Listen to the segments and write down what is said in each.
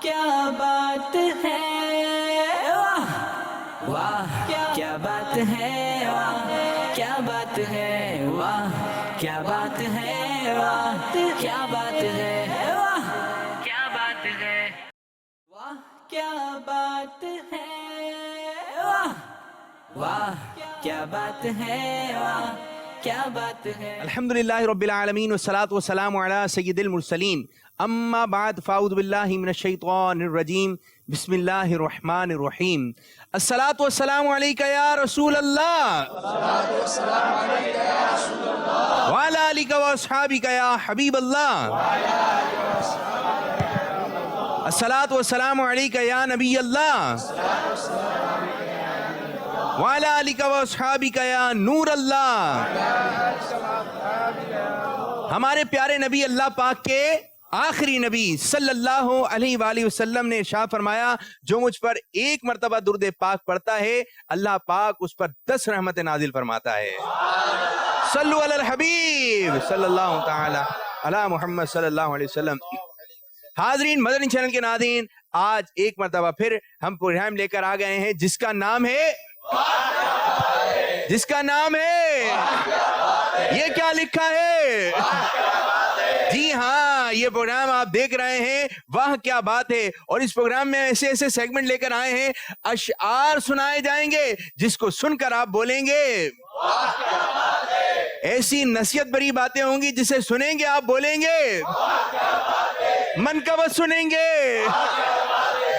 کیا بات ہے، واہ واہ کیا بات ہے، واہ کیا بات ہے، واہ کیا بات ہے، واہ کیا بات ہے، واہ کیا بات ہے، واہ کیا بات ہے، واہ واہ کیا بات ہے، واہ کیا بات ہے۔ الحمدللہ رب العالمین والصلاة والسلام علی سید المرسلین اما بعد فاعوذ باللہ من الشیطان الرجیم بسم اللہ الرحمن الرحیم الصلاة والسلام علیکہ یا رسول اللہ وعلی آلکہ واصحابکہ یا حبیب اللہ الصلاة والسلام علیکہ یا نبی اللہ وعلی آلکہ واصحابکہ یا نور اللہ۔ ہمارے پیارے نبی اللہ پاک کے آخری نبی صلی اللہ علیہ وآلہ وسلم نے ارشاد فرمایا، جو مجھ پر ایک مرتبہ درود پاک پڑھتا ہے اللہ پاک اس پر 10 رحمت نازل فرماتا ہے۔ صلو علی الحبیب صلی اللہ تعالی علی محمد صلی اللہ علیہ وسلم۔ حاضرین، مدنی چینل کے ناظرین، آج ایک مرتبہ پھر ہم پروگرام لے کر آ گئے ہیں جس کا نام ہے یہ کیا لکھا ہے؟ جی ہاں، یہ پروگرام آپ دیکھ رہے ہیں واہ کیا بات ہے، اور اس پروگرام میں ایسے ایسے سیگمنٹ لے کر آئے ہیں، اشعار سنائے جائیں گے جس کو سن کر آپ بولیں گے واہ کیا بات ہے، ایسی نصیحت بری باتیں ہوں گی جسے سنیں گے آپ بولیں گے واہ کیا بات ہے، منقبت سنیں گے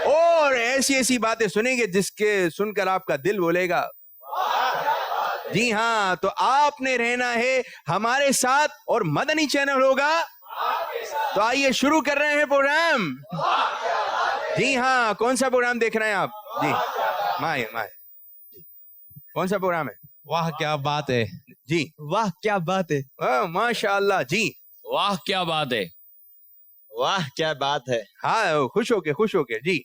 اور ایسی ایسی باتیں سنیں گے جس کے سن کر آپ کا دل بولے گا۔ جی ہاں، تو آپ نے رہنا ہے ہمارے ساتھ اور مدنی چینل ہوگا، تو آئیے شروع کر رہے ہیں پروگرام۔ جی ہاں، کون سا پروگرام دیکھ رہے ہیں آپ؟ جی مائے کون سا پروگرام ہے؟ واہ کیا بات ہے، جی واہ کیا بات ہے، ماشاء اللہ، جی واہ کیا بات ہے، واہ کیا بات ہے، ہاں، خوش ہو کے جی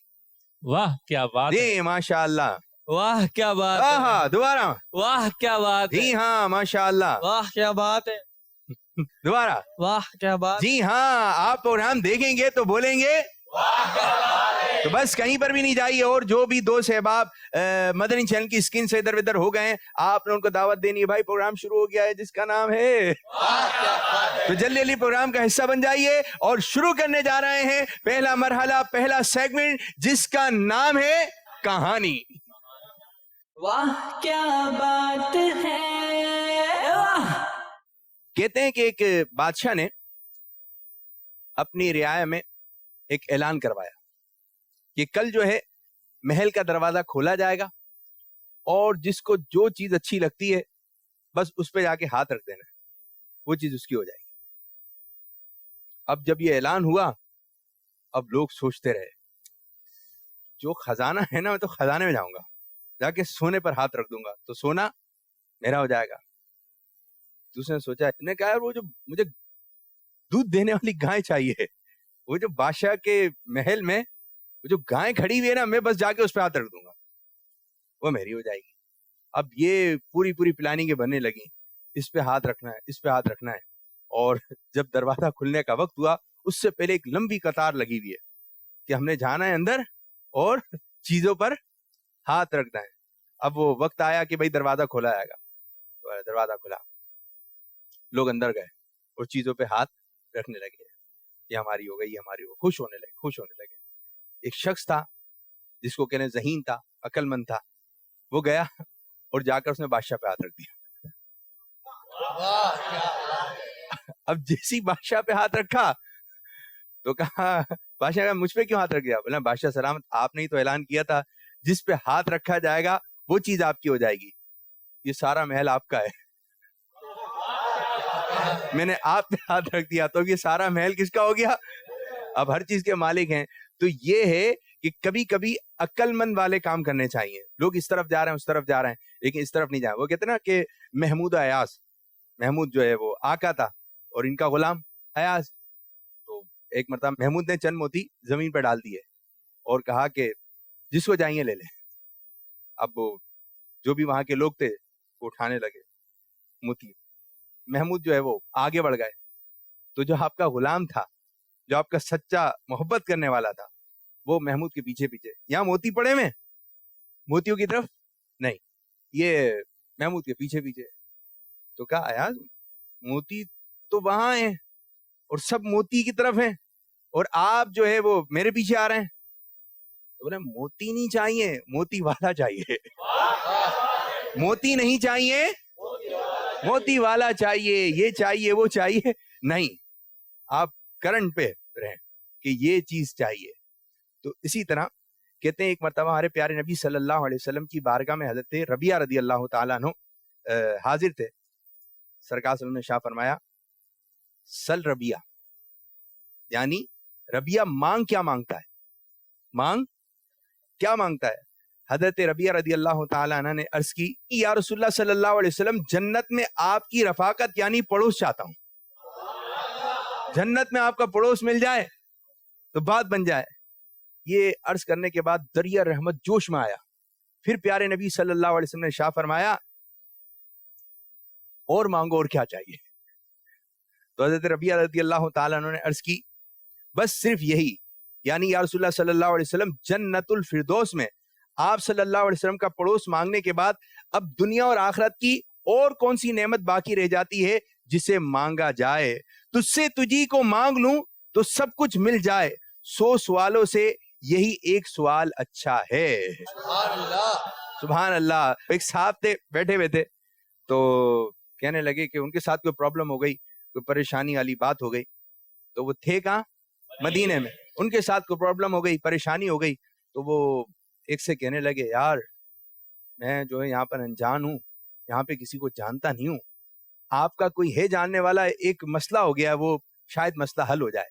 واہ کیا بات ہے، جی ماشاء اللہ، واہ کیا بات ہے، ہاں دوبارہ، واہ کیا بات ہے، جی ہاں ماشاء اللہ، واہ کیا بات ہے، دوبارہ، واہ کیا بات، جی ہاں، آپ پروگرام دیکھیں گے تو بولیں گے تو بس کہیں پر بھی نہیں جائیے، اور جو بھی دوست احباب مدنی چینل کی اسکرین سے ادھر ادھر ہو گئے ہیں، آپ نے ان کو دعوت دینی ہے، بھائی پروگرام شروع ہو گیا ہے جس کا نام ہے تو جلدی جلدی پروگرام کا حصہ بن جائیے، اور شروع کرنے جا رہے ہیں پہلا مرحلہ، پہلا سیگمنٹ جس کا نام ہے کہانی۔ واہ کیا بات ہے، واہ کہتے ہیں کہ ایک بادشاہ نے اپنی رعایا میں ایک اعلان کروایا کہ کل جو ہے محل کا دروازہ کھولا جائے گا، اور جس کو جو چیز اچھی لگتی ہے بس اس پہ جا کے ہاتھ رکھ دینا ہے، وہ چیز اس کی ہو جائے گی۔ اب جب یہ اعلان ہوا، اب لوگ سوچتے رہے، جو خزانہ ہے نا، میں تو خزانے میں جاؤں گا، جا کے سونے پر ہاتھ رکھ دوں گا تو سونا میرا ہو جائے گا۔ دوسرے نے سوچا، نے کہا وہ جو مجھے دودھ دینے والی گائے چاہیے، وہ جو بادشاہ کے محل میں وہ جو گائے کھڑی ہوئی ہے نا، میں بس جا کے اس پہ ہاتھ رکھ دوں گا، وہ میری ہو جائے گی۔ اب یہ پوری پلاننگ بننے لگی، اس پہ ہاتھ رکھنا ہے، اس پہ ہاتھ رکھنا ہے، اور جب دروازہ کھلنے کا وقت ہوا، اس سے پہلے ایک لمبی قطار لگی ہوئی ہے کہ ہم نے جانا ہے اندر اور چیزوں پر ہاتھ رکھنا ہے۔ اب وہ وقت آیا کہ بھائی دروازہ کھولا جائے گا، دروازہ کھلا، لوگ اندر گئے اور چیزوں پہ ہاتھ رکھنے لگے، یہ ہماری ہو گئی، یہ ہماری ہو، خوش ہونے لگے۔ ایک شخص تھا جس کو کہنے ذہین تھا، عقل مند تھا، وہ گیا اور جا کر اس نے بادشاہ پہ ہاتھ رکھ دیا۔ اب جیسی بادشاہ پہ ہاتھ رکھا تو کہا، بادشاہ کہا مجھ پہ کیوں ہاتھ رکھ دیا؟ بولا بادشاہ سلامت، آپ نے ہی تو اعلان کیا تھا جس پہ ہاتھ رکھا جائے گا وہ چیز آپ کی ہو جائے گی، یہ سارا محل آپ کا ہے، میں نے آپ پہ ہاتھ رکھ دیا تو یہ سارا محل کس کا ہو گیا؟ اب ہر چیز کے مالک ہیں۔ تو یہ ہے کہ کبھی کبھی عقل مند والے کام کرنے چاہیے۔ لوگ اس طرف جا رہے ہیں، اس طرف جا رہے ہیں، لیکن اس طرف نہیں جا رہے۔ وہ کہتے ہیں نا کہ محمود ایاز، محمود جو ہے وہ آقا تھا اور ان کا غلام ایاز، تو ایک مرتبہ محمود نے چند موتی زمین پہ ڈال دیے اور کہا کہ جس کو چاہیے لے لیں۔ اب وہ جو بھی وہاں کے لوگ تھے وہ اٹھانے لگے موتی، محمود جو ہے وہ آگے بڑھ گئے، تو جو آپ کا غلام تھا، جو آپ کا سچا محبت کرنے والا تھا، وہ محمود کے پیچھے پیچھے, یہاں موتی پڑے ہوئے, موتیوں کی طرف نہیں, یہ محمود کے پیچھے پیچھے. تو کہا یار موتی تو وہاں ہیں اور سب موتی کی طرف ہیں, اور آپ جو ہے وہ میرے پیچھے آ رہے ہیں. تو بولے موتی نہیں چاہیے, موتی والا چاہیے. موتی نہیں چاہیے, موتی والا چاہیے, یہ چاہیے وہ چاہیے نہیں, آپ کرنٹ پہ رہیں کہ یہ چیز چاہیے. تو اسی طرح کہتے ہیں ایک مرتبہ ہمارے پیارے نبی صلی اللہ علیہ وسلم کی بارگاہ میں حضرت ربیعہ رضی اللہ تعالیٰ عنہ حاضر تھے. سرکار صلی اللہ علیہ وسلم نے شاہ فرمایا سل ربیعہ, یعنی ربیعہ مانگ کیا مانگتا ہے, مانگ کیا مانگتا ہے. حضرت ربیعہ رضی اللہ تعالیٰ عنہ نے عرض کی یا رسول اللہ صلی اللہ علیہ وسلم جنت میں آپ کی رفاقت یعنی پڑوس چاہتا ہوں, جنت میں آپ کا پڑوس مل جائے تو بات بن جائے. یہ عرض کرنے کے بعد دریا رحمت جوش میں آیا. پھر پیارے نبی صلی اللہ علیہ وسلم نے شاہ فرمایا اور مانگو, اور کیا چاہیے. تو حضرت ربیعہ رضی اللہ تعالیٰ عنہ نے عرض کی بس صرف یہی, یعنی یا رسول اللہ صلی اللہ علیہ وسلم جنت الفردوس میں آپ صلی اللہ علیہ وسلم کا پڑوس مانگنے کے بعد اب دنیا اور آخرت کی اور کون سی نعمت باقی رہ جاتی ہے جسے مانگا جائے. تجھ سے تجھی کو مانگ لوں تو سب کچھ مل جائے, 100 سوالوں سے یہی ایک سوال اچھا ہے. سبحان اللہ, سبحان اللہ. ایک صاحب تھے بیٹھے ہوئے تھے, تو کہنے لگے کہ ان کے ساتھ کوئی پرابلم ہو گئی, کوئی پریشانی والی بات ہو گئی. تو وہ تھے کہاں, مدینے میں. ان کے ساتھ کوئی پرابلم ہو گئی, پریشانی ہو گئی. تو وہ ایک سے کہنے لگے یار میں جو ہے یہاں پر انجان ہوں, یہاں پہ کسی کو جانتا نہیں ہوں, آپ کا کوئی ہے جاننے والا, ایک مسئلہ ہو گیا, وہ شاید مسئلہ حل ہو جائے.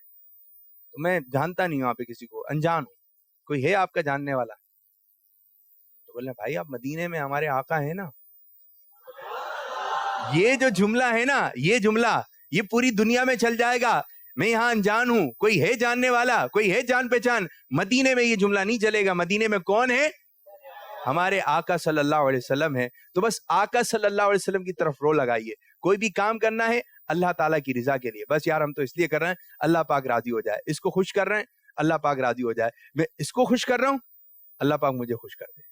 تو میں جانتا نہیں ہوں یہاں پہ کسی کو, انجان ہوں, کوئی ہے آپ کا جاننے والا. تو بولے بھائی آپ مدینے میں ہمارے آقا ہیں نا. یہ جو جملہ ہے نا, یہ جملہ یہ پوری دنیا میں چل جائے گا, میں یہاں انجان ہوں, کوئی ہے جاننے والا, کوئی ہے جان پہچان. مدینے میں یہ جملہ نہیں چلے گا. مدینے میں کون ہے, ہمارے آقا صلی اللہ علیہ وسلم ہے. تو بس آقا صلی اللہ علیہ وسلم کی طرف رو لگائیے. کوئی بھی کام کرنا ہے اللہ تعالیٰ کی رضا کے لیے, بس یار ہم تو اس لیے کر رہے ہیں اللہ پاک راضی ہو جائے. اس کو خوش کر رہے ہیں اللہ پاک راضی ہو جائے. میں اس کو خوش کر رہا ہوں اللہ پاک مجھے خوش کر دے,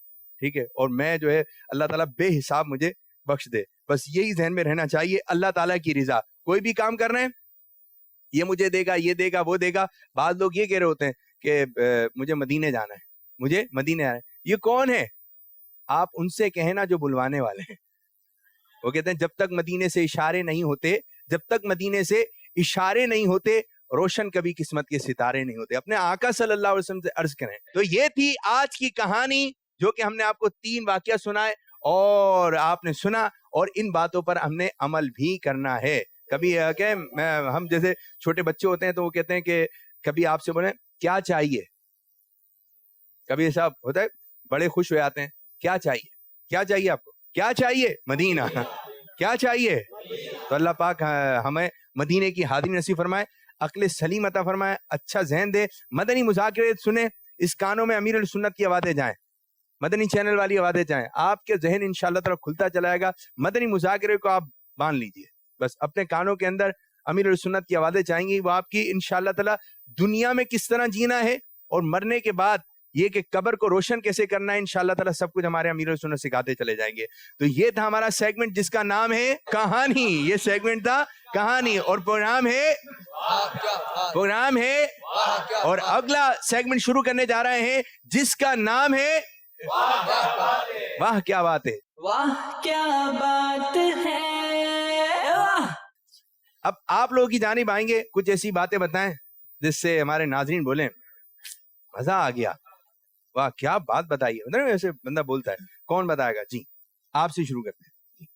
ٹھیک ہے, اور میں جو ہے اللہ تعالیٰ بے حساب مجھے بخش دے. بس یہی ذہن میں رہنا چاہیے, اللہ تعالیٰ کی رضا. کوئی بھی کام کر رہے ہیں یہ مجھے دے گا, یہ دے گا, وہ دے گا. بعض لوگ یہ کہہ رہے ہوتے ہیں کہ مجھے مدینے جانا ہے, مجھے مدینے جانا ہے. یہ کون ہے, آپ ان سے کہنا جو بلوانے والے ہیں. وہ کہتے ہیں جب تک مدینے سے اشارے نہیں ہوتے, جب تک مدینے سے اشارے نہیں ہوتے, روشن کبھی قسمت کے ستارے نہیں ہوتے. اپنے آقا صلی اللہ علیہ وسلم سے عرض کریں. تو یہ تھی آج کی کہانی, جو کہ ہم نے آپ کو 3 واقعہ سنائے اور آپ نے سنا, اور ان باتوں پر ہم نے عمل بھی کرنا ہے. کبھی کہ ہم جیسے چھوٹے بچے ہوتے ہیں تو وہ کہتے ہیں کہ کبھی آپ سے بولیں کیا چاہیے, کبھی ایسا ہوتا ہے بڑے خوش ہو جاتے ہیں, کیا چاہیے, کیا چاہیے آپ کو, کیا چاہیے, مدینہ, کیا چاہیے. تو اللہ پاک ہمیں مدینے کی حاضری نصیب فرمائے, عقل سلیم عطا فرمائے, اچھا ذہن دے. مدنی مذاکرے سنیں, اس کانوں میں امیر السنت کی آوازیں جائیں, مدنی چینل والی آوازیں جائیں, آپ کے ذہن انشاءاللہ تعالی کھلتا چلا جائے گا. مدنی مذاکرے کو آپ باندھ لیجئے, بس اپنے کانوں کے اندر امیر السنت کی آوازیں چاہیں گی. وہ آپ کی انشاءاللہ تعالی دنیا میں کس طرح جینا ہے اور مرنے کے بعد یہ کہ قبر کو روشن کیسے کرنا ہے, انشاءاللہ تعالی سب کچھ ہمارے امیر السنت سکھاتے چلے جائیں گے. تو یہ تھا ہمارا سیگمنٹ جس کا نام ہے کہانی. یہ سیگمنٹ تھا کہانی, اور پروگرام ہے اور اگلا سیگمنٹ شروع کرنے جا رہے ہیں جس کا نام ہے واہ کیا بات ہے, واہ کیا بات ہے, واہ. اب آپ لوگوں کی جانب آئیں گے, کچھ ایسی باتیں بتائیں جس سے ہمارے ناظرین بولیں مزہ آ گیا, واہ کیا بات بتائیے. ایسے بندہ بولتا ہے, کون بتائے گا؟ جی آپ سے شروع کرتے ہیں.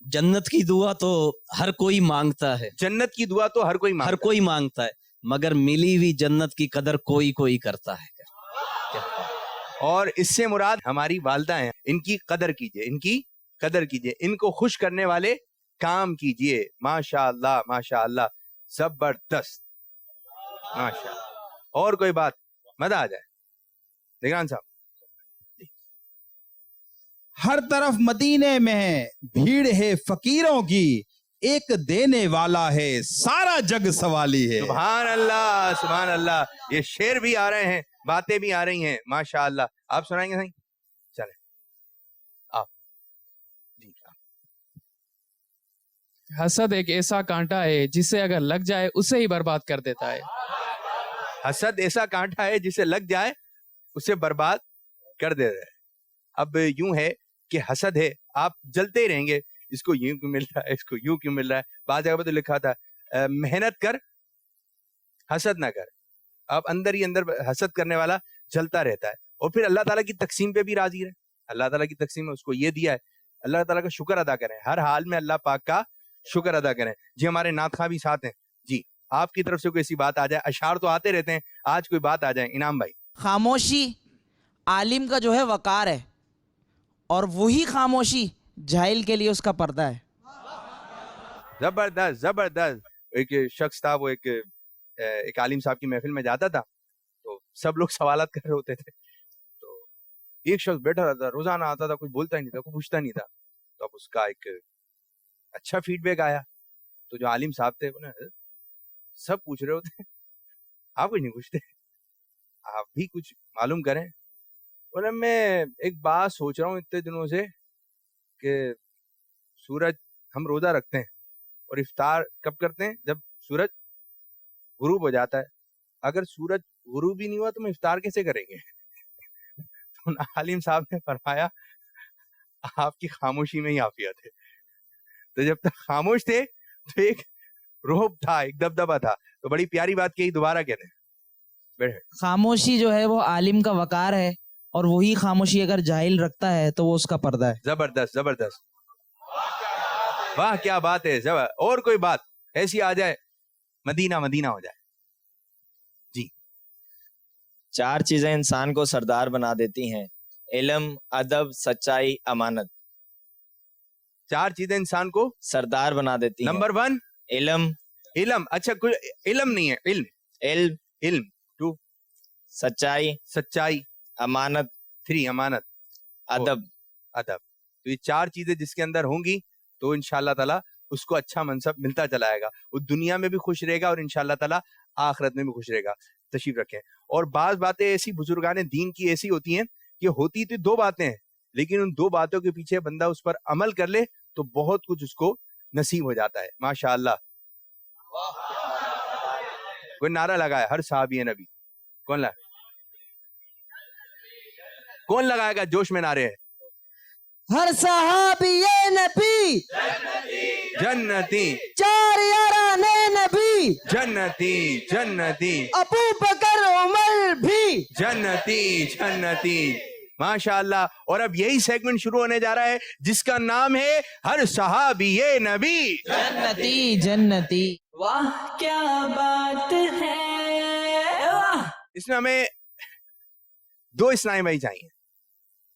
جنت کی دعا تو ہر کوئی مانگتا ہے, جنت کی دعا تو ہر کوئی ہر کوئی مانگتا ہے, مگر ملی ہوئی جنت کی قدر کوئی کوئی کرتا ہے. اور اس سے مراد ہماری والدہ ہیں, ان کی قدر کیجئے, ان کی قدر کیجئے, ان کو خوش کرنے والے کام کیجئے. ماشاء اللہ ماشاء اللہ, زبردست, ماشاء اللہ. اور کوئی بات, مزہ آ جائے. نگران صاحب. ہر طرف مدینے میں ہے بھیڑ ہے فقیروں کی, ایک دینے والا ہے سارا جگ سوالی ہے. سبحان اللہ سبحان اللہ. یہ شعر بھی آ رہے ہیں, باتیں بھی آ رہی ہیں, ماشاء اللہ. آپ سنائیں گے صحیح؟ چلیں آپ جی. حسد ایک ایسا کانٹا ہے جسے اگر لگ جائے اسے ہی برباد کر دیتا ہے. حسد ایسا کانٹا ہے جسے لگ جائے اسے برباد کر دے رہے. اب یوں ہے کہ حسد ہے, آپ جلتے ہی رہیں گے, اس کو یوں کیوں مل رہا ہے, اس کو یوں کیوں مل رہا ہے. بعض جگہ پہ تو لکھا تھا محنت کر حسد نہ کر. آپ اندر ہی اندر حسد کرنے والا جلتا رہتا ہے. اور پھر اللہ تعالیٰ کی تقسیم پہ بھی راضی رہے. اللہ تعالیٰ کی تقسیم میں اس کو یہ دیا ہے, اللہ تعالیٰ کا شکر ادا کریں, ہر حال میں اللہ پاک کا شکر ادا کریں. جی ہمارے نعت خواں بھی ساتھ ہیں. جی آپ کی طرف سے کوئی ایسی بات آ جائے, اشعار تو آتے رہتے ہیں, آج کوئی بات آ جائے. انعام بھائی. خاموشی عالم کا جو ہے وقار ہے, اور وہی خاموشی جاہل کے لیے اس کا پردہ ہے. زبردست زبردست. ایک شخص تھا, وہ ایک عالم صاحب کی محفل میں جاتا تھا, تو سب لوگ سوالات کر رہے ہوتے تھے, تو ایک شخص بیٹھا رہتا, روزانہ آتا تھا, کچھ بولتا ہی نہیں تھا, کچھ پوچھتا نہیں تھا. تو اب اس کا ایک اچھا فیڈ بیک آیا. تو جو عالم صاحب تھے انہیں سب پوچھ رہے ہوتے, آپ کچھ نہیں پوچھتے, آپ بھی کچھ معلوم کریں. بولے میں ایک بات سوچ رہا ہوں اتنے دنوں سے کہ سورج, ہم روزہ رکھتے ہیں اور افطار کب کرتے ہیں؟ جب سورج غروب ہو جاتا ہے. اگر سورج غروب ہی نہیں ہوا تو ہم افطار کیسے کریں گے؟ تو عالم صاحب نے فرمایا آپ کی خاموشی میں ہی عافیت ہے. تو جب تک خاموش تھے تو ایک روب تھا, ایک دبدبا تھا. تو بڑی پیاری بات کہی, دوبارہ کہتے ہیں. بیٹھے. خاموشی جو ہے وہ عالم کا وقار ہے, اور وہی خاموشی اگر جاہل رکھتا ہے تو وہ اس کا پردہ ہے. زبردست زبردست. واہ کیا بات ہے. اور کوئی بات ایسی آ جائے, مدینہ مدینہ ہو جائے. جی. چار چیزیں انسان کو سردار بنا دیتی ہیں: علم، ادب، سچائی، امانت. چار چیزیں انسان کو سردار بنا دیتی ہیں. نمبر 1 علم. علم. اچھا کوئی علم نہیں ہے, علم. علم. علم. 2 سچائی. سچائی. امانت. 3 امانت. ادب. ادب. تو یہ چار چیزیں جس کے اندر ہوں گی تو انشاءاللہ تعالیٰ اس کو اچھا منصب ملتا چلا آئے گا. وہ دنیا میں بھی خوش رہے گا اور انشاءاللہ تعالیٰ آخرت میں بھی خوش رہے گا. تشریف رکھیں. اور بعض باتیں ایسی بزرگان دین کی ایسی ہوتی ہیں کہ ہوتی تو 2 باتیں ہیں, لیکن ان 2 باتوں کے پیچھے بندہ اس پر عمل کر لے تو بہت کچھ اس کو نصیب ہو جاتا ہے. ماشاءاللہ. کوئی نعرہ لگایا ہر صحابی نبی, کون لگا, کون لگائے گا جوش میں نعرے ہیں؟ ہر صحابی نبی جنتی, 4 یاران نبی, جنتی جنتی, ابو بکر عمر بھی جنتی جنتی. ماشاءاللہ. اور اب یہی سیگمنٹ شروع ہونے جا رہا ہے جس کا نام ہے ہر صحابی نبی جنتی جنتی. واہ کیا بات ہے, واہ. اس میں ہمیں 2 اسلامی بھائی چاہیے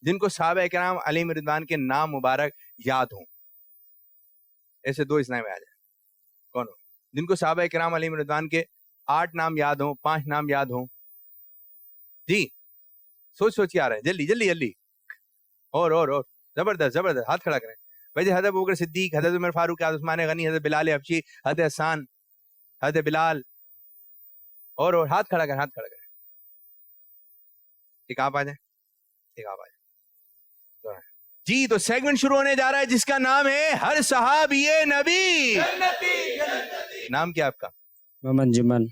جن کو صحابہ کرام علیہم رضوان کے نام مبارک یاد ہوں. ایسے 2 اسلامی بھائی آ جائیں. کون ہو جن کو صحابہ کرام علیہم رضوان کے 8 نام یاد ہوں, 5 نام یاد ہوں؟ جی سوچ کے آ رہے ہیں, جلدی جلدی جلدی. اور زبردست زبردست. ہاتھ کھڑا کریں بھائی. حضرت ابوبکر صدیق, حضرت عمر فاروق, حضرت عثمان غنی, حضرت بلال حبشی, حضرت حسان, حضرت بلال. اور ہاتھ کھڑا کریں, ہاتھ کھڑا کریں. ایک آپ آ جائیں, ایک آپ آ جائیں. جی تو سیگمنٹ شروع ہونے جا رہا ہے جس کا نام ہے ہر صحابی نبی. نام کیا آپ کا؟ محمد جمن.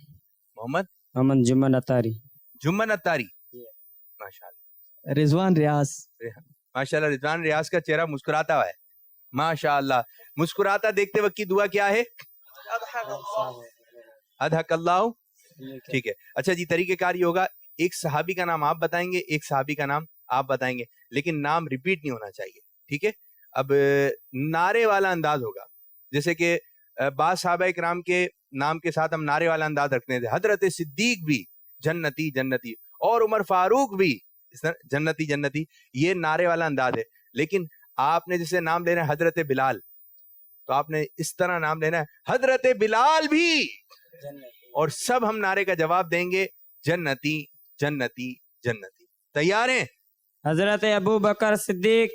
محمد جمن اتاری. جمن اتاری. ماشاءاللہ. رضوان ریاض. ماشاءاللہ. رضوان ریاض کا چہرہ مسکراتا ہوا ہے. ماشاءاللہ. مسکراتا دیکھتے وقت کی دعا کیا ہے؟ اضحک اللہ. ٹھیک ہے. اچھا جی, طریقہ کار یہ ہوگا, ایک صحابی کا نام آپ بتائیں گے, ایک صحابی کا نام آپ بتائیں گے, لیکن نام ریپیٹ نہیں ہونا چاہیے. ٹھیک ہے. اب نعرے والا انداز ہوگا, جیسے کہ بعض صحابہ کرام کے نام کے ساتھ ہم نعرے والا انداز رکھتے ہیں. حضرت صدیق بھی جنتی جنتی, اور عمر فاروق بھی جنتی جنتی, یہ نعرے والا انداز ہے. لیکن آپ نے جیسے نام لینا ہے حضرت بلال, تو آپ نے اس طرح نام لینا ہے حضرت بلال بھی, اور سب ہم نعرے کا جواب دیں گے جنتی جنتی جنتی. تیار ہیں؟ حضرت ابو بکر صدیق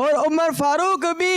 اور عمر فاروق بھی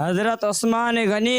حضرت عثمان غنی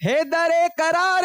حیدر قرار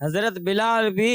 حضرت بلال بھی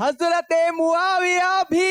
حضرت معاویہ بھی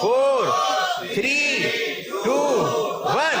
4 3 2 1.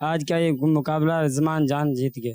آج کا یہ مقابلہ رضوان جان جیت گئے.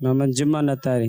محمد جمعہ نتاری.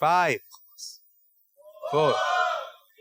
5 4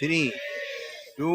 3 2.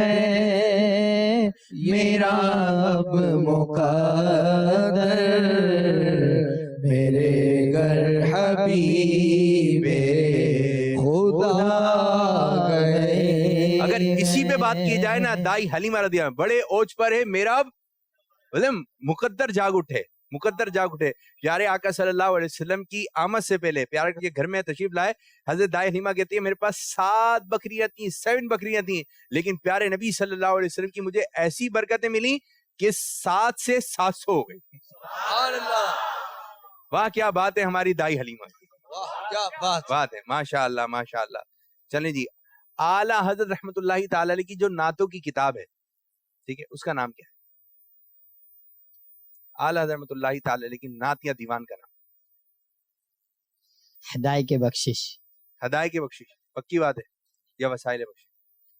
ہے میرا اب مقدر میرے گر حبیب خدا گئے. اگر اسی پہ بات کی جائے نا، دائی حلیمہ رضی اللہ عنہا بڑے اوج پر ہے، میرا مقدر جاگ اٹھے، مقدر جاگ اٹھے. پیارے آقا صلی اللہ علیہ وسلم کی آمد سے پہلے پیارے کے گھر میں تشریف لائے. حضرت دائی حلیمہ کہتی ہے میرے پاس 7 بکریاں تھیں، 7 بکریاں تھیں، لیکن پیارے نبی صلی اللہ علیہ وسلم کی مجھے ایسی برکتیں ملی کہ 7 سے 700 ہو گئی. سبحان اللہ. واہ کیا بات ہے ہماری دائی حلیمہ کی، واہ کیا بات ہے. ماشاء اللہ ماشاء اللہ. چلیں جی، اعلیٰ حضرت رحمت اللہ تعالی علیہ کی جو نعتوں کی کتاب ہے، ٹھیک ہے، اس کا نام کیا ہے؟ اعلیٰ حضرت رحمت اللہ تعالی علیہ کی نعت یا دیوان کا نام؟ ہدایت کے بخشش. ہدایت کی بخشش پکی بات ہے یا وسائل بخشش؟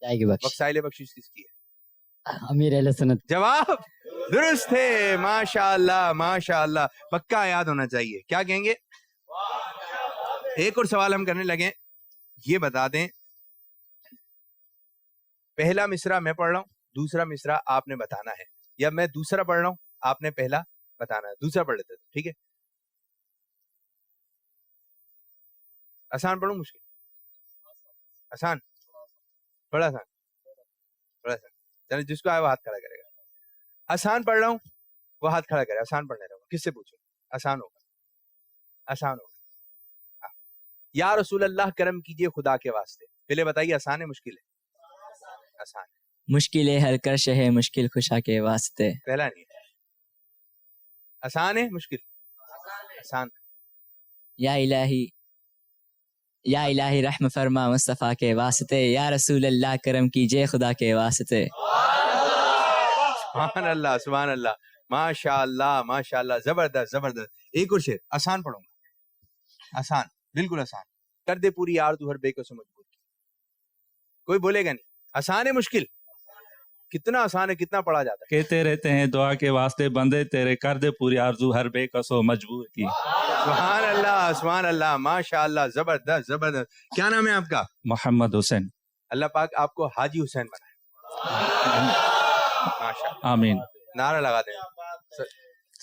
ہدایت کی بخشش. وسائل بخشش کس کی ہے؟ امیر اہل سنت. جواب درست ہے. ماشاء اللہ ماشاء اللہ، پکا یاد ہونا چاہیے. کیا کہیں گے؟ ایک اور سوال ہم کرنے لگے. یہ بتا دیں، پہلا مصرع میں پڑھ رہا ہوں، دوسرا مصرع آپ نے بتانا ہے، یا میں دوسرا پڑھ رہا ہوں آپ نے پہلا بتانا ہے. دوسرا پڑھ لیتے ہیں، ٹھیک ہے؟ آسان پڑھوں مشکل؟ آسان، بڑا آسان، بڑا آسان. چلیں جس کو آئے وہ ہاتھ کھڑا کرے گا. آسان پڑھ رہا ہوں وہ ہاتھ کھڑا کرے. آسان پڑھنے رہا ہوں، کس سے پوچھوں؟ آسان ہوگا، آسان ہوگا. یا رسول اللہ کرم کیجئے خدا کے واسطے. پہلے بتائیے آسان ہے مشکل ہے؟ آسان ہے. مشکل ہر کرش ہے مشکل خشا کے واسطے. پہلا نہیں ہے. آسان ہے مشکل؟ آسان. یا الہی رحم فرما مصطفیٰ کے واسطے، یا رسول اللہ کرم کیجئے خدا کے واسطے. سبحان اللہ سبحان اللہ، ماشاء اللہ ماشاء اللہ، زبردست زبردست. ایک اور شعر آسان پڑھوں گا. آسان، بالکل آسان. کر دے پوری آرزو ہر بے کس و مجبور کی. کوئی بولے گا نہیں. آسان ہے مشکل؟ کتنا آسان ہے، کتنا پڑھا جاتا ہے. کہتے رہتے ہیں دعا کے واسطے بندے تیرے، کر دے پوری آرزو ہر بے کس و مجبور کی. سبحان اللہ سبحان اللہ، ماشاء اللہ، زبردست زبردست. کیا نام ہے آپ کا؟ محمد حسین. اللہ پاک آپ کو حاجی حسین بنائے. ماشاء اللہ، آمین. نعرہ لگا دیں.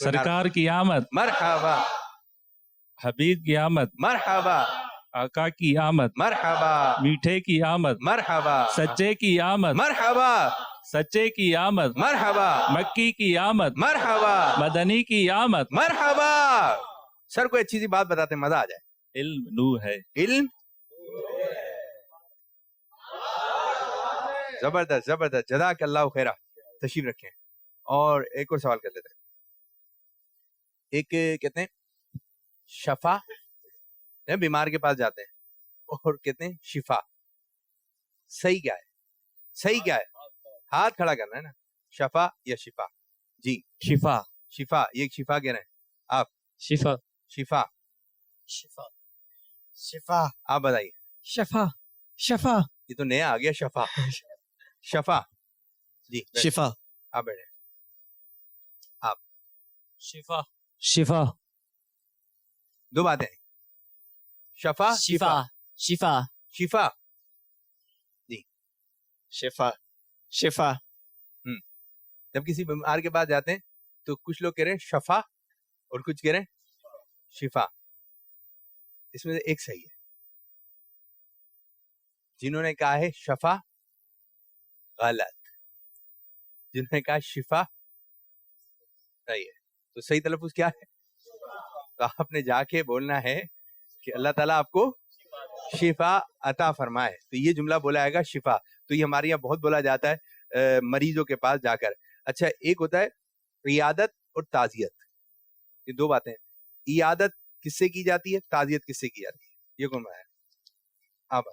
سرکار کی آمد، مرحبا، حبیب کی آمد، مرحبا، آقا کی آمد، مرحبا، میٹھے کی آمد، مرحبا، سچے کی آمد، مرحبا، سچے کی آمد، مرحبا، مکی کی آمد، مرحبا، مدنی کی آمد. مرحبا. سر کوئی اچھی سی بات بتاتے ہیں مزہ آ جائے. علم نور ہے. علم زبردست زبردست، جزاک اللہ خیرہ. تشریف رکھیں. اور ایک اور سوال کر لیتے ہیں. ایک کہتے ہیں شفا، بیمار کے پاس جاتے ہیں اور کہتے ہیں شفا. صحیح کیا ہے؟ صحیح کیا ہے؟ ہاتھ کھڑا کرنا ہے نا. شفا یا شفا؟ جی شفا. شفا. یہ شفا کہہ رہے ہیں آپ؟ شفا. شفا. شفا. شفا. آپ بتائیے. شفا. شفا. یہ تو نیا آ گیا شفا. شفا. جی شفا. آپ بیٹھے. آپ شفا. شفا. دو باتیں ہیں. شفا شفا شفا شفا. جی شفا. شفا. جب کسی بیمار کے پاس جاتے ہیں تو کچھ لوگ کہہ رہے ہیں شفا اور کچھ کہہ رہے ہیں شفا. اس میں سے ایک صحیح ہے. جنہوں نے کہا ہے شفا غلط، جنہوں نے کہا شفا صحیح ہے. تو صحیح تلفظ کیا ہے؟ تو آپ نے جا کے بولنا ہے کہ اللہ تعالیٰ آپ کو شفا عطا فرمائے. تو یہ جملہ بولا جائے گا شفا. تو یہ ہمارے یہاں بہت بولا جاتا ہے مریضوں کے پاس جا کر. اچھا، ایک ہوتا ہے عیادت اور تعزیت. یہ دو باتیں. عیادت کس سے کی جاتی ہے، تعزیت کس سے کی جاتی ہے؟ یہ کون ہے؟ آپ.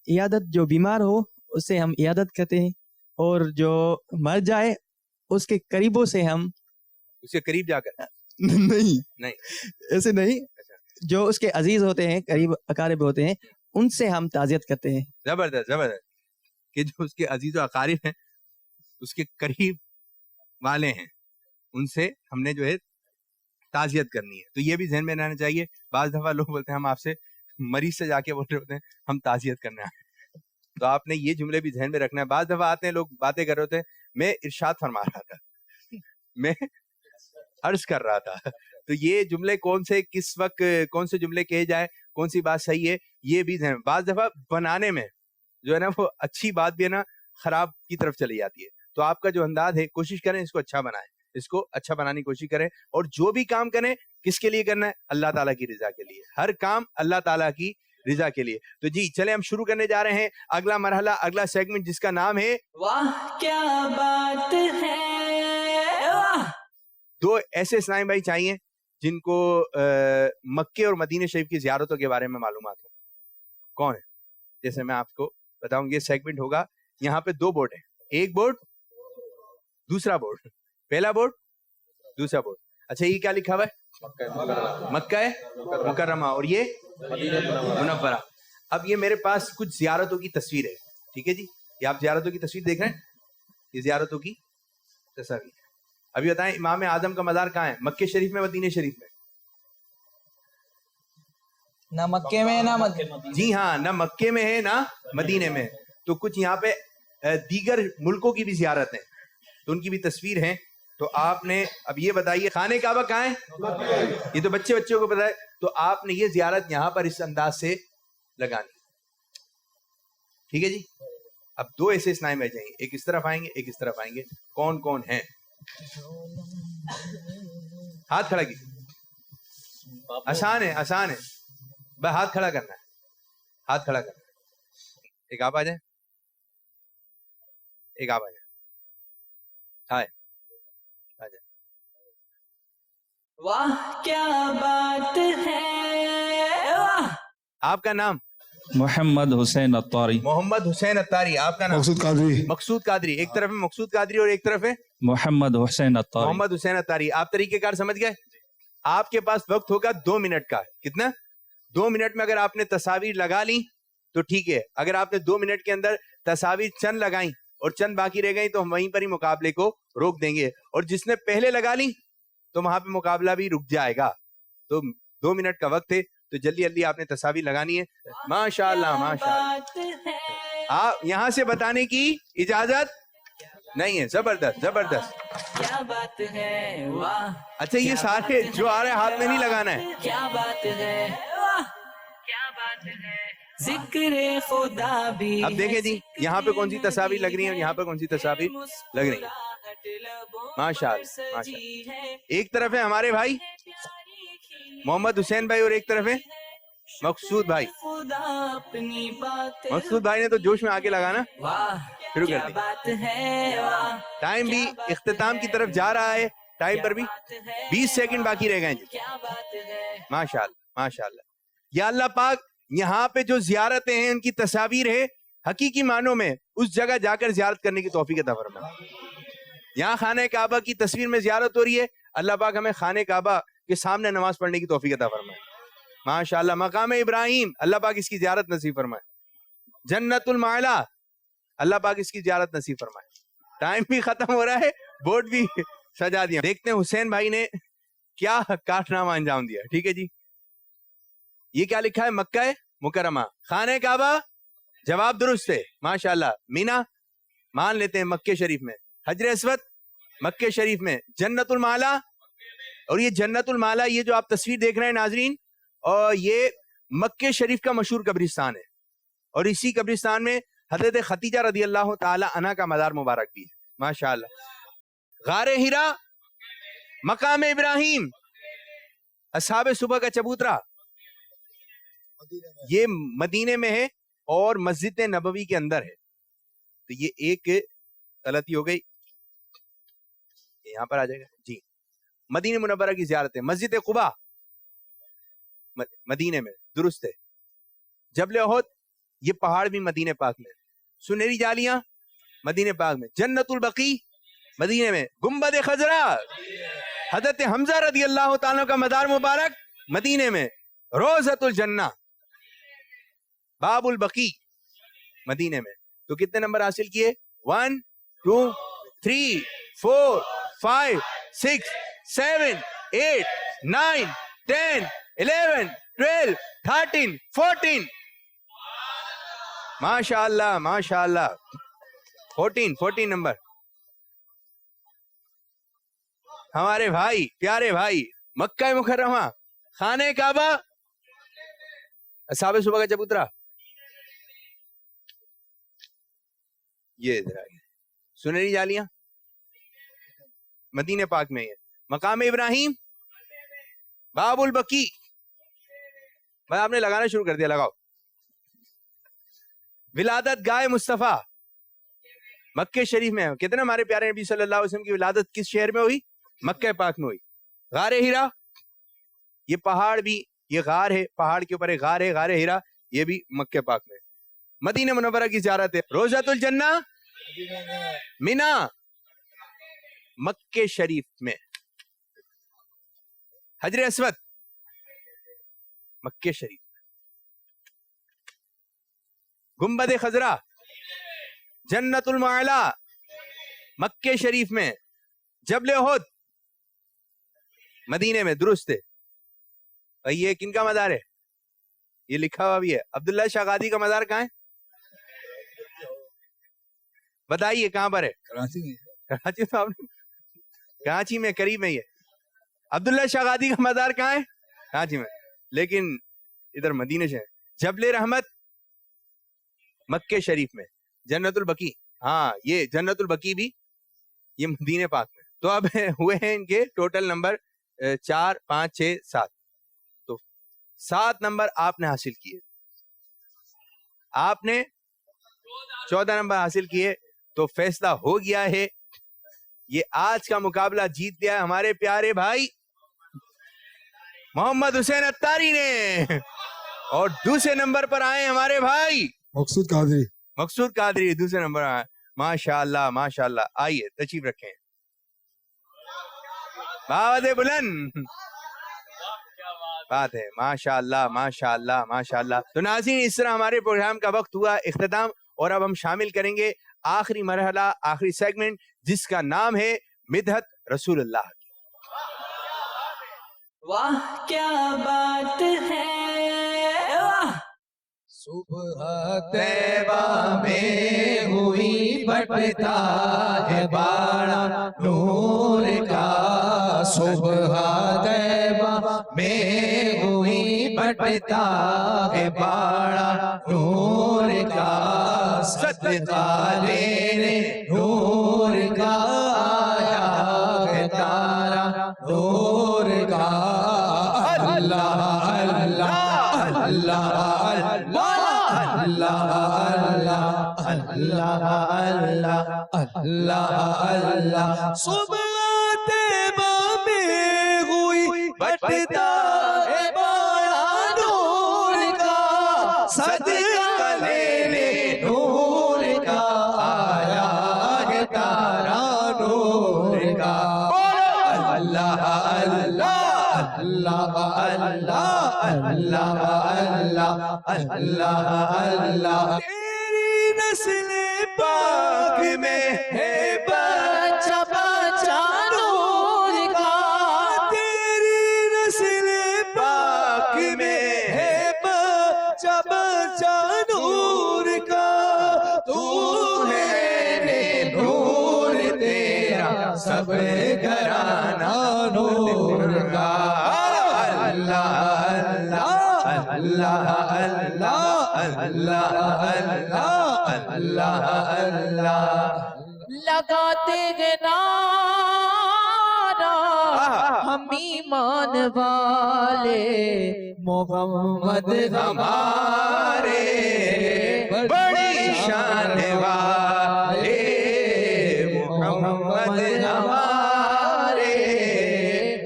عیادت جو بیمار ہو اسے ہم عیادت کہتے ہیں، اور جو مر جائے اس کے قریبوں سے ہم اس کے قریب جا کر نہیں ایسے نہیں، جو اس کے عزیز ہوتے ہیں، قریب اقارب ہوتے ہیں، ان سے ہم تعزیت کرتے ہیں. زبردست زبردست. کہ جو اس کے عزیز و اقارب ہیں، اس کے قریب والے ہیں، ان سے ہم نے جو ہے تعزیت کرنی ہے. تو یہ بھی ذہن میں رہنا چاہیے. بعض دفعہ لوگ بولتے ہیں ہم آپ سے مریض سے جا کے بول رہے ہوتے ہیں ہم تعزیت کرنا ہے. تو آپ نے یہ جملے بھی ذہن میں رکھنا ہے. بعض دفعہ آتے ہیں لوگ باتیں کر رہے ہوتے ہیں, میں ارشاد فرما رہا تھا, میں عرض کر رہا تھا, تو یہ جملے کون سے کس وقت کون سے جملے کہے جائیں, کون سی بات صحیح ہے, یہ بھی ذہن. بعض دفعہ بنانے میں جو ہے نا وہ اچھی بات بھی ہے نا خراب کی طرف چلی جاتی ہے. تو آپ کا جو انداز ہے کوشش کریں اس کو اچھا بنائیں, اس کو اچھا بنانے کی کوشش کریں, اور جو بھی کام کریں کس کے لیے کرنا ہے, اللہ تعالیٰ کی رضا کے لیے. ہر کام اللہ تعالیٰ کی رضا کے لیے. تو جی چلیں ہم شروع کرنے جا رہے ہیں اگلا مرحلہ, اگلا سیگمنٹ جس کا نام ہے واہ کیا بات ہے, واہ. دو ایسے اسلام بھائی چاہیے جن کو مکے اور مدینہ شریف کی زیارتوں کے بارے میں معلومات ہو. کون ہے؟ جیسے میں آپ کو بتاؤں, یہ سیگمنٹ ہوگا, یہاں پہ دو بورڈ ہیں, ایک بورڈ دوسرا بورڈ, پہلا بورڈ دوسرا بورڈ. اچھا یہ کیا لکھا ہوا ہے؟ مکہ مکرمہ, اور یہ منورہ. اب یہ میرے پاس کچھ زیارتوں کی تصویر ہے, ٹھیک ہے جی, یہ آپ زیارتوں کی تصویر دیکھ رہے ہیں, یہ زیارتوں کی تصویر. ابھی بتائیں امام اعظم کا مزار کہاں ہے, مکہ شریف میں مدینہ شریف میں؟ نہ مکے میں نہ مدینہ. جی ہاں, نہ مکے میں ہے نہ مدینے میں. تو کچھ یہاں پہ دیگر ملکوں کی بھی زیارت ہیں, تو ان کی بھی تصویر ہیں. تو آپ نے اب یہ بتائیے خانہ کعبہ کہاں ہے, یہ تو بچوں کو پتا ہے, تو آپ نے یہ زیارت یہاں پر اس انداز سے لگانی, ٹھیک ہے جی. اب دو ایسے اسلام بھائی جائیں گے, ایک اس طرف آئیں گے ایک اس طرف آئیں گے. کون کون ہیں؟ ہاتھ کھڑا کیجیے, آسان ہے آسان ہے, بس ہاتھ کھڑا کرنا ہے, ہاتھ کھڑا کرنا ہے. ایک آپ آ جائیں, ایک آپ آ جائیں, آئے آ جائیں. واہ کیا بات ہے, واہ. آپ کا نام؟ محمد حسین عطاری. محمد حسین عطاری. آپ کا نام؟ مقصود قادری. مقصود قادری. ایک طرف ہے مقصود قادری اور ایک طرف ہے محمد حسین عطاری. محمد حسین عطاری. آپ طریقہ کار سمجھ گئے؟ آپ کے پاس وقت ہوگا 2 منٹ کا. کتنا؟ 2 منٹ میں اگر آپ نے تصاویر لگا لی تو ٹھیک ہے, اگر آپ نے 2 منٹ کے اندر تصاویر چند لگائیں اور چند باقی رہ گئیں تو ہم وہیں پر ہی مقابلے کو روک دیں گے, اور جس نے پہلے لگا لی تو وہاں پہ مقابلہ بھی رک جائے گا. تو 2 منٹ کا وقت ہے, تو جلدی جلدی آپ نے تصاویر لگانی ہے. ماشاءاللہ ماشاءاللہ. آپ یہاں سے بتانے کی اجازت نہیں ہے. زبردست زبردست. کیا بات ہے, واہ. اچھا یہ سارے جو آ رہے ہیں ہاتھ میں نہیں لگانا ہے. کیا بات ہے, واہ. کیا بات ہے, ذکر خدا بھی. اب دیکھیں جی یہاں پہ کون سی تصاویر لگ رہی ہیں اور یہاں پہ کون سی تصاویر لگ رہی ہیں. ماشاءاللہ ماشاءاللہ. ایک طرف ہے ہمارے بھائی محمد حسین بھائی اور ایک طرف ہے مقصود بھائی. مقصود بھائی نے تو جوش میں آ کے لگانا شروع کر دیا. ٹائم بھی اختتام کی طرف جا رہا ہے, ٹائم پر بھی 20 سیکنڈ باقی رہ گئے جی. ماشاءاللہ ماشاءاللہ. یا اللہ پاک یہاں پہ جو زیارتیں ہیں ان کی تصاویر ہے, حقیقی معنوں میں اس جگہ جا کر زیارت کرنے کی توفیق عطا فرمائے. یہاں خانہ کعبہ کی تصویر میں زیارت ہو رہی ہے, اللہ پاک ہمیں خانہ کعبہ کے سامنے نماز پڑھنے کی توفیق عطا فرمائے. ماشاءاللہ. مقام ابراہیم اللہ پاک اس کی زیارت نصیب فرمائے. جنت المعلا اللہ پاک اس کی زیارت نصیب فرمائے. ٹائم بھی ختم ہو رہا ہے, بورڈ بھی سجا دیا. دیکھتے ہیں حسین بھائی نے کیا کارنامہ انجام دیا. ٹھیک ہے جی, یہ کیا لکھا ہے؟ مکہ مکرمہ. خانہ کعبہ جواب درست ہے ماشاءاللہ. مینا مان لیتے ہیں مکہ شریف میں. حجر اسود مکہ شریف میں. جنت المعلا, اور یہ جنت المعلا یہ جو آپ تصویر دیکھ رہے ہیں ناظرین, اور یہ مکہ شریف کا مشہور قبرستان ہے, اور اسی قبرستان میں حضرت خدیجہ رضی اللہ تعالی عنہ کا مزار مبارک بھی ہے ماشاءاللہ. غار ہرا, مقام ابراہیم, اصحاب صبح کا چبوترا یہ مدینے میں ہے اور مسجد نبوی کے اندر ہے. تو یہ ایک غلطی ہو گئی, یہاں پر آ جائے گا جی. مدینہ منورہ کی زیارت ہے. مسجد قباء مدینے میں درست ہے. جبل احد یہ پہاڑ بھی مدینہ پاک میں. سنہری جالیاں مدینہ پاک میں. جنت البقیع مدینے میں. گنبد خضرا حضرت حمزہ رضی اللہ تعالیٰ کا مزار مبارک مدینے میں. روضۃ الجنہ باب البقیع مدینے میں. تو کتنے نمبر حاصل کیے؟ 1 2 3 4 5 6 7 8 9 10 11 12 13 14. ماشاء اللہ ماشاء اللہ. 14 نمبر. ہمارے بھائی پیارے بھائی مکہ مکرمہ خانہ کعبہ اصحاب صبح کا جب اترا یہ ادھر آ گیا. سنہری جالیاں مدینہ پاک میں ہے. مقام ابراہیم باب البقی. بھائی آپ نے لگانا شروع کر دیا, لگاؤ. ولادت گائے مصطفیٰ مکہ شریف میں. کہتے ہیں نا ہمارے پیارے نبی صلی اللہ علیہ وسلم کی ولادت کس شہر میں ہوئی؟ مکہ پاک میں ہوئی. غار ہیرا, یہ پہاڑ بھی, یہ غار ہے, پہاڑ کے اوپر ایک غار ہے, غار ہیرا, یہ بھی مکہ پاک میں. مدینہ منورہ کی زیارت ہے. روضۃ الجنہ مینا مکہ شریف میں. حجر اسود مکہ شریف میں. گنبد خضرا جنت المعلا مکہ شریف میں. جبل احد مدینے میں. درست ہے بھائی. یہ کن کا مزار ہے؟ یہ لکھا ہوا بھی ہے. عبداللہ شاہ غادی کا مزار کہاں ہے؟ بتائیے کہاں پر ہے؟ کراچی میں. کراچی میں قریب میں. یہ عبداللہ شاہ غادی کا مزار کہاں ہے؟ کراچی میں, لیکن ادھر مدینہ سے. جبل رحمت مکہ شریف میں. جنت البقی, ہاں یہ جنت البقی بھی یہ مدینہ پاک میں. تو اب ہوئے ہیں ان کے ٹوٹل نمبر 4 5 6 7. تو 7 نمبر آپ نے حاصل کیے. آپ نے 14 نمبر حاصل کیے. تو فیصلہ ہو گیا ہے. یہ آج کا مقابلہ جیت گیا ہمارے پیارے بھائی محمد حسین اتاری نے. اور دوسرے نمبر پر آئے ہمارے بھائی مقصود قادری دوسرے نمبر آئے. ماشاء اللہ ماشاء اللہ. آئیے تشریف رکھیں. بات بلند بات ہے. ماشاء اللہ ماشاء اللہ ماشاء اللہ. تو ناظرین اس طرح ہمارے پروگرام کا وقت ہوا اختتام, اور اب ہم شامل کریں گے آخری مرحلہ, آخری سیگمنٹ, جس کا نام ہے مدحت رسول اللہ. واہ کیا بات ہے, واہ. صبح طیبہ میں ہوئی بٹتا ہے باڑا نور کا. صبح طیبہ میں ہوئی بٹتا ہے باڑا نور کا. صدقہ لینے نور کا آیا ہے تارا نور کا. اللہ اللہ اللہ اللہ اللہ اللہ اللہ اللہ. صبح طیبہ میں ہوئی بٹتا ہے باڑا نور کا. صدقہ لینے نور کا آیا ہے تارا نور کا. اللہ اللہ اللہ اللہ اللہ اللہ اللہ. تیری نسل پاک میں ہے بچہ بچہ نور کا. تیری نسل پاک میں ہے بچہ بچہ نور کا. تو ہے نور تیرا سب گھرانہ نور کا. اللہ اللہ اللہ اللہ اللہ اللہ. لگاتے ہیں نعرہ ہم ایمان والے, محمد ہمارے بڑی شان والے. محمد ہمارے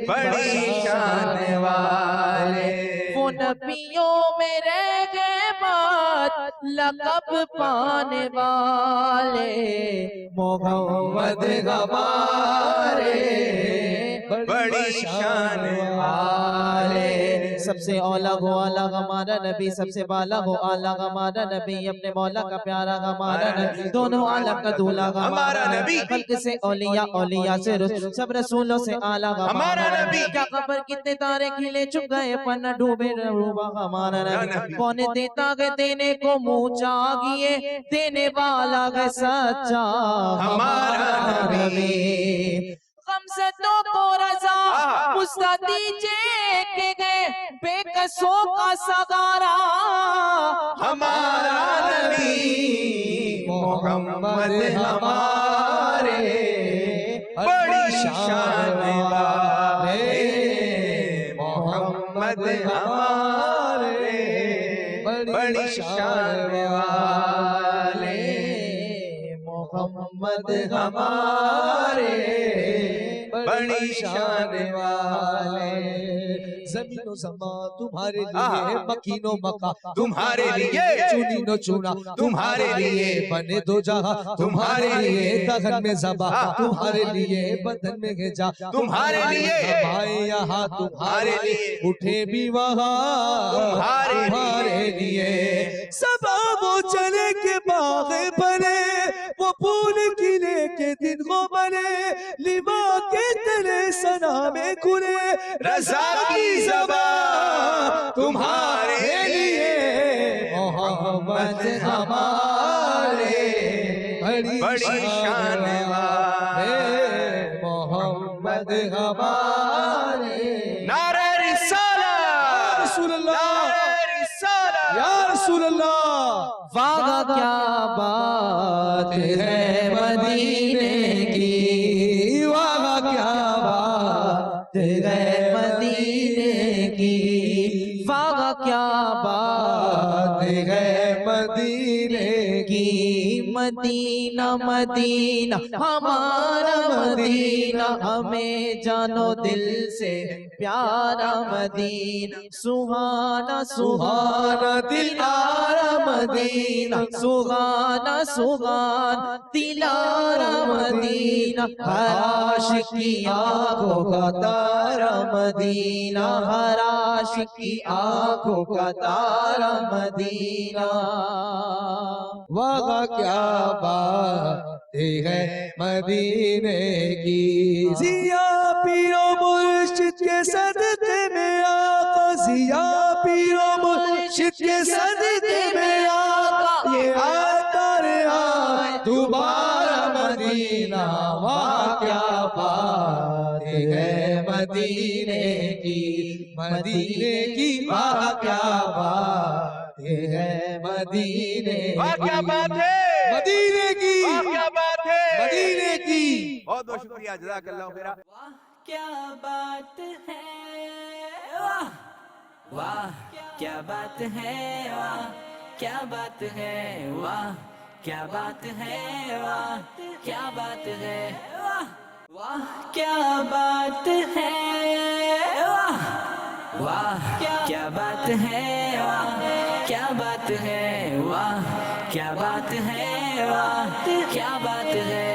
بڑی شان والے. وہ نبیوں میں رہ گئے بات لقب پانے والے, محمد ہمارے بڑی شان والے. سب سے اولا گو آلہ ہمارا نبی، سب سے بالا گو آلہ ہمارا نبی، اپنے مولا کا پیارا ہمارا نبی، دونوں عالم کا دولہ ہمارا نبی، خلق سے اولیاء، اولیاء سے رسول، سب رسولوں سے آلہ ہمارا نبی، کیا خبر کتنے تارے کھلے چپ گئے پر نہ ڈوبے روبا ہمارا نبی، کون دیتا گئے دینے کو منہ چاہیے، دینے والا گئے سچا ہمارا نبی، غمزتوں کو رضا مزدہ دیجئے کہ گئے بے قصوں کا سگارا ہمارا نبی محمد ہمارے بڑی شان والے، محمد ہمارے بڑی شان والے، محمد ہمارے بڑی شان والے، زمین و زمان تمہارے لیے، مکین و مکہ تمہارے لیے، چنی نو چنا تمہارے لیے، بنے دو جہاں تمہارے لیے، دہن میں زبا تمہارے لیے، بدن میں گھجا تمہارے لیے، ہمائے یہاں تمہارے لیے، اٹھے بھی وہاں تمہارے لیے، سبا وہ چلے کے باغ بنے، وہ پھول کھلے کے دن وہ بنے، لیوا کے تلے سنا میں کھلے، رضا کی زبان تمہارے لیے، محمد ہمارے بڑی شان والے، محمد ہمارے، نعرہ رسالہ رسول اللہ، یا رسول اللہ، واہ کیا بات ہے مدینے کی، واہ کیا بات ہے مدینے کی، واہ کیا بات ہے مدینے کی، مدینہ مدینہ ہمارا مدینہ، ہمیں جانو دل سے پیارا مدینہ، سہانا سہانا دلارا مدینہ، سہانا سہانا دلارا مدینہ، ہر عاشق کی آنکھوں کا تارا مدینہ، ہر عاشق کی آنکھوں کا تارا مدینہ، واہ کیا بات ہے مدینے کی، ضیا پیر و مرشد کے صدقے میں آقا، ضیا پیر و مرشد کے صدقے میں آقا، یہ آتا رہا دوبارہ مدینہ، واہ کیا بات ہے مدینے کی، مدینے کی، واہ کیا بات ہے مدینے کی، واہ کیا بات ہے مدینے کی، واہ کیا بات ہے مدینے کی، بہت بہت شکریہ، جزاک اللہ خیرہ۔ واہ کیا بات ہے، واہ واہ کیا بات ہے، واہ کیا بات ہے، واہ کیا بات ہے، واہ کیا بات ہے، واہ واہ کیا بات ہے، واہ واہ کیا بات ہے، واہ کیا بات ہے، واہ کیا بات ہے، واہ کیا بات ہے،